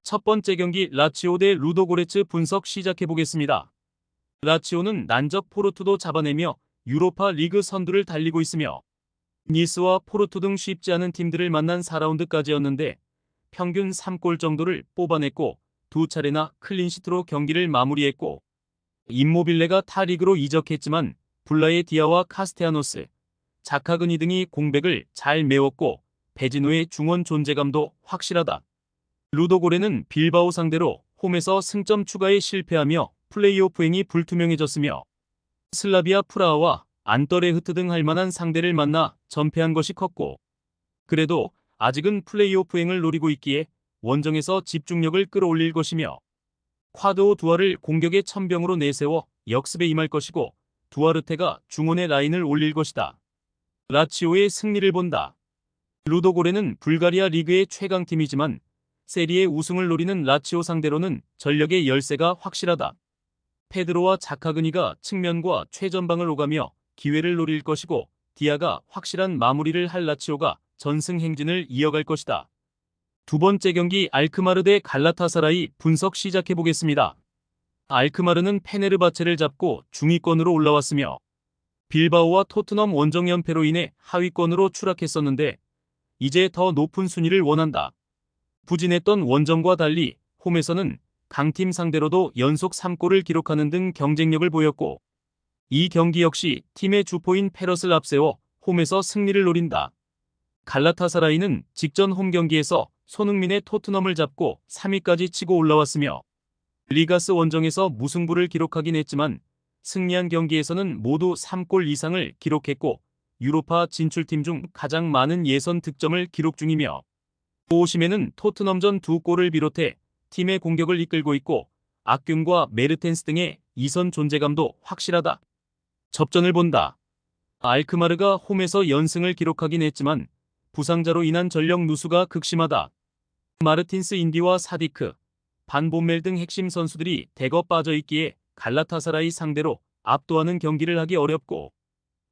첫 번째 경기 라치오 대 루도고레츠 분석 시작해보겠습니다. 라치오는 난적 포르투도 잡아내며 유로파 리그 선두를 달리고 있으며 니스와 포르투 등 쉽지 않은 팀들을 만난 4라운드까지였는데 평균 3골 정도를 뽑아냈고 두 차례나 클린시트로 경기를 마무리했고 임모빌레가 타 리그로 이적했지만 블라의 디아와 카스테아노스, 자카그니 등이 공백을 잘 메웠고 베지노의 중원 존재감도 확실하다. 루도고레는 빌바오 상대로 홈에서 승점 추가에 실패하며 플레이오프행이 불투명해졌으며 슬라비아 프라하와 안터레흐트 등 할만한 상대를 만나 전패한 것이 컸고 그래도 아직은 플레이오프행을 노리고 있기에 원정에서 집중력을 끌어올릴 것이며 콰드오 두아를 공격의 천병으로 내세워 역습에 임할 것이고 두아르테가 중원의 라인을 올릴 것이다. 라치오의 승리를 본다. 루도고레는 불가리아 리그의 최강팀이지만 세리에 우승을 노리는 라치오 상대로는 전력의 열세가 확실하다. 페드로와 자카그니가 측면과 최전방을 오가며 기회를 노릴 것이고 디아가 확실한 마무리를 할 라치오가 전승 행진을 이어갈 것이다. 두 번째 경기 알크마르 대 갈라타사라이 분석 시작해보겠습니다. 알크마르는 페네르바체를 잡고 중위권으로 올라왔으며 빌바오와 토트넘 원정 연패로 인해 하위권으로 추락했었는데 이제 더 높은 순위를 원한다. 부진했던 원정과 달리 홈에서는 강팀 상대로도 연속 3골을 기록하는 등 경쟁력을 보였고 이 경기 역시 팀의 주포인 페럿을 앞세워 홈에서 승리를 노린다. 갈라타사라이는 직전 홈 경기에서 손흥민의 토트넘을 잡고 3위까지 치고 올라왔으며 리가스 원정에서 무승부를 기록하긴 했지만 승리한 경기에서는 모두 3골 이상을 기록했고 유로파 진출팀 중 가장 많은 예선 득점을 기록 중이며 오시멘은 토트넘전 2골을 비롯해 팀의 공격을 이끌고 있고 악균과 메르텐스 등의 이선 존재감도 확실하다. 접전을 본다. 알크마르가 홈에서 연승을 기록하긴 했지만 부상자로 인한 전력 누수가 극심하다. 마르틴스 인디와 사디크, 반 본멜 등 핵심 선수들이 대거 빠져있기에 갈라타사라이 상대로 압도하는 경기를 하기 어렵고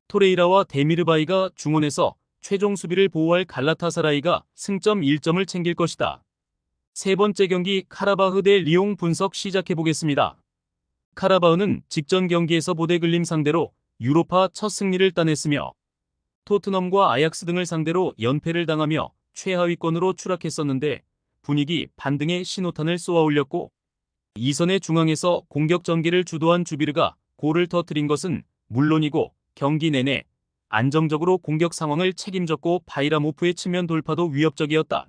토레이라와 데미르바이가 중원에서 최종 수비를 보호할 갈라타사라이가 승점 1점을 챙길 것이다. 세 번째 경기 카라바흐 대 리옹 분석 시작해보겠습니다. 카라바흐는 직전 경기에서 보데글림 상대로 유로파 첫 승리를 따냈으며 토트넘과 아약스 등을 상대로 연패를 당하며 최하위권으로 추락했었는데 분위기 반등의 신호탄을 쏘아올렸고 이선의 중앙에서 공격 전개를 주도한 주비르가 골을 터뜨린 것은 물론이고 경기 내내 안정적으로 공격 상황을 책임졌고 바이라모프의 측면 돌파도 위협적이었다.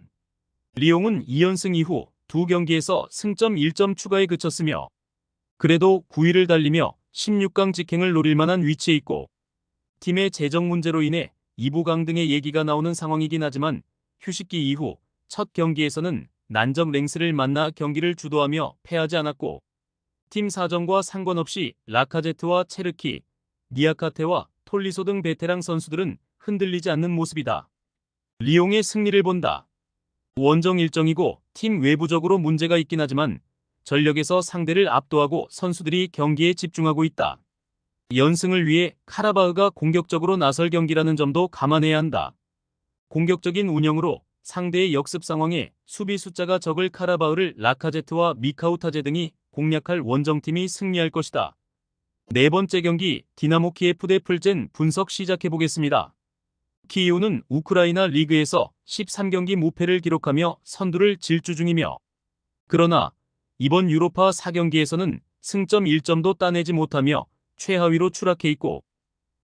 리옹은 2연승 이후 두 경기에서 승점 1점 추가에 그쳤으며 그래도 9위를 달리며 16강 직행을 노릴 만한 위치에 있고 팀의 재정 문제로 인해 2부 강등의 얘기가 나오는 상황이긴 하지만 휴식기 이후 첫 경기에서는 난적 랭스를 만나 경기를 주도하며 패하지 않았고 팀 사정과 상관없이 라카제트와 체르키, 니아카테와 톨리소 등 베테랑 선수들은 흔들리지 않는 모습이다. 리옹의 승리를 본다. 원정 일정이고 팀 외부적으로 문제가 있긴 하지만 전력에서 상대를 압도하고 선수들이 경기에 집중하고 있다. 연승을 위해 카라바흐가 공격적으로 나설 경기라는 점도 감안해야 한다. 공격적인 운영으로 상대의 역습 상황에 수비 숫자가 적을 카라바흐를 라카제트와 미카우타제 등이 공략할 원정팀이 승리할 것이다. 네 번째 경기 디나모 키예프 대 플젠 분석 시작해보겠습니다. 키이우는 우크라이나 리그에서 13경기 무패를 기록하며 선두를 질주 중이며 그러나 이번 유로파 4경기에서는 승점 1점도 따내지 못하며 최하위로 추락해 있고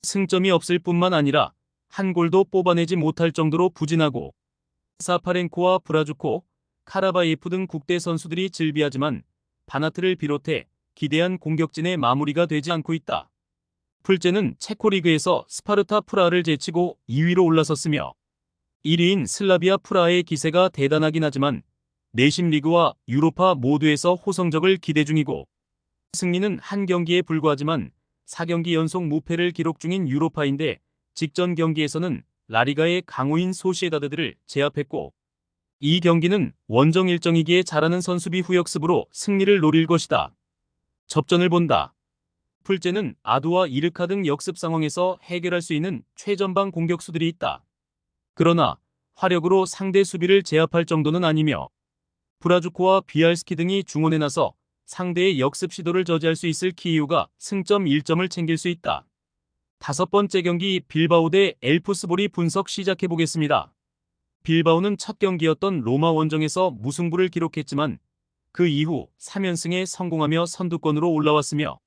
승점이 없을 뿐만 아니라 한 골도 뽑아내지 못할 정도로 부진하고 사파렌코와 브라주코, 카라바예프 등 국대 선수들이 즐비하지만 바나트를 비롯해 기대한 공격진의 마무리가 되지 않고 있다. 플젠은 체코 리그에서 스파르타 프라하를 제치고 2위로 올라섰으며 1위인 슬라비아 프라하의 기세가 대단하긴 하지만 내심 리그와 유로파 모두에서 호성적을 기대 중이고 승리는 한 경기에 불과하지만 4경기 연속 무패를 기록 중인 유로파인데 직전 경기에서는 라리가의 강호인 소시에다드를 제압했고 이 경기는 원정 일정이기에 잘하는 선수비 후역습으로 승리를 노릴 것이다. 접전을 본다. 플젠은 아두와 이르카 등 역습 상황에서 해결할 수 있는 최전방 공격수들이 있다. 그러나 화력으로 상대 수비를 제압할 정도는 아니며 브라주코와 비알스키 등이 중원에 나서 상대의 역습 시도를 저지할 수 있을 키이우가 승점 1점을 챙길 수 있다. 다섯 번째 경기 빌바오 대 엘프스볼이 분석 시작해보겠습니다. 빌바오는 첫 경기였던 로마 원정에서 무승부를 기록했지만 그 이후 3연승에 성공하며 선두권으로 올라왔으며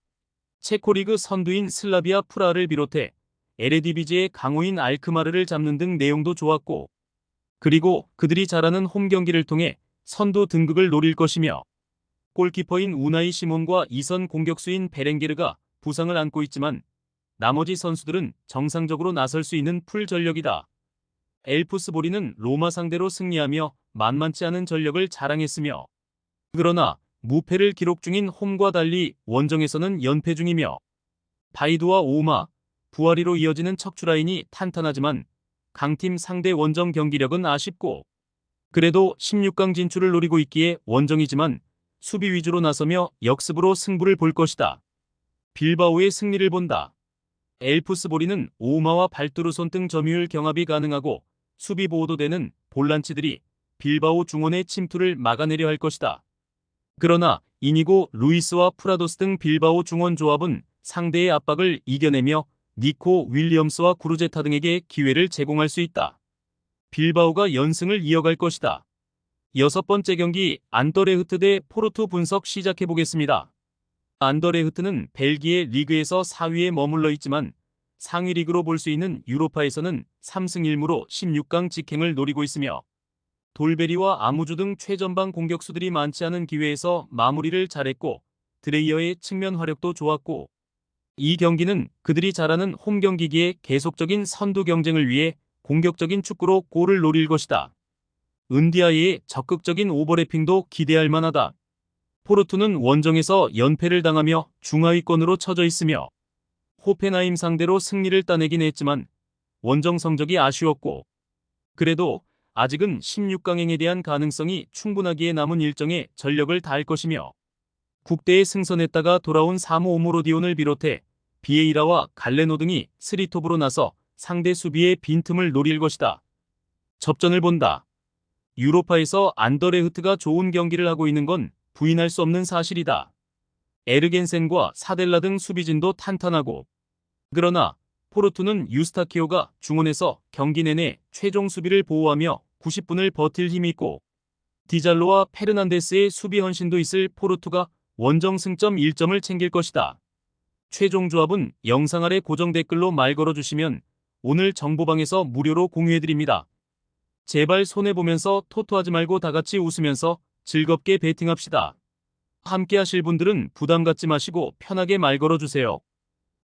체코리그 선두인 슬라비아 프라하를 비롯해 에레디비지의 강호인 알크마르를 잡는 등 내용도 좋았고, 그리고 그들이 잘하는 홈 경기를 통해 선두 등극을 노릴 것이며, 골키퍼인 우나이 시몬과 2선 공격수인 베렌게르가 부상을 안고 있지만 나머지 선수들은 정상적으로 나설 수 있는 풀 전력이다. 엘프스보리는 로마 상대로 승리하며 만만치 않은 전력을 자랑했으며, 그러나 무패를 기록 중인 홈과 달리 원정에서는 연패 중이며 바이두와 오마, 부아리로 이어지는 척추 라인이 탄탄하지만 강팀 상대 원정 경기력은 아쉽고, 그래도 16강 진출을 노리고 있기에 원정이지만 수비 위주로 나서며 역습으로 승부를 볼 것이다. 빌바오의 승리를 본다. 엘프스보리는 오마와 발두르손 등 점유율 경합이 가능하고 수비 보호도 되는 볼란치들이 빌바오 중원의 침투를 막아내려 할 것이다. 그러나 이니고 루이스와 프라도스 등 빌바오 중원 조합은 상대의 압박을 이겨내며 니코 윌리엄스와 구르제타 등에게 기회를 제공할 수 있다. 빌바오가 연승을 이어갈 것이다. 여섯 번째 경기 안더레흐트 대 포르투 분석 시작해보겠습니다. 안더레흐트는 벨기에 리그에서 4위에 머물러 있지만 상위 리그로 볼 수 있는 유로파에서는 3승 1무로 16강 직행을 노리고 있으며, 돌베리와 아무주 등 최전방 공격수들이 많지 않은 기회에서 마무리를 잘했고 드레이어의 측면 화력도 좋았고, 이 경기는 그들이 잘하는 홈 경기기에 계속적인 선두 경쟁을 위해 공격적인 축구로 골을 노릴 것이다. 은디아이의 적극적인 오버래핑도 기대할 만하다. 포르투는 원정에서 연패를 당하며 중하위권으로 처져 있으며 호펜하임 상대로 승리를 따내긴 했지만 원정 성적이 아쉬웠고, 그래도 아직은 16강행에 대한 가능성이 충분하기에 남은 일정에 전력을 다할 것이며, 국대에 승선했다가 돌아온 사무 오모로디온을 비롯해 비에이라와 갈레노 등이 스리톱으로 나서 상대 수비의 빈틈을 노릴 것이다. 접전을 본다. 유로파에서 안더레흐트가 좋은 경기를 하고 있는 건 부인할 수 없는 사실이다. 에르겐센과 사델라 등 수비진도 탄탄하고, 그러나 포르투는 유스타키오가 중원에서 경기 내내 최종 수비를 보호하며 90분을 버틸 힘이 있고, 디잘로와 페르난데스의 수비 헌신도 있을 포르투가 원정 승점 1점을 챙길 것이다. 최종 조합은 영상 아래 고정 댓글로 말 걸어주시면 오늘 정보방에서 무료로 공유해드립니다. 제발 손해보면서 토토하지 말고 다같이 웃으면서 즐겁게 베팅합시다. 함께 하실 분들은 부담 갖지 마시고 편하게 말 걸어주세요.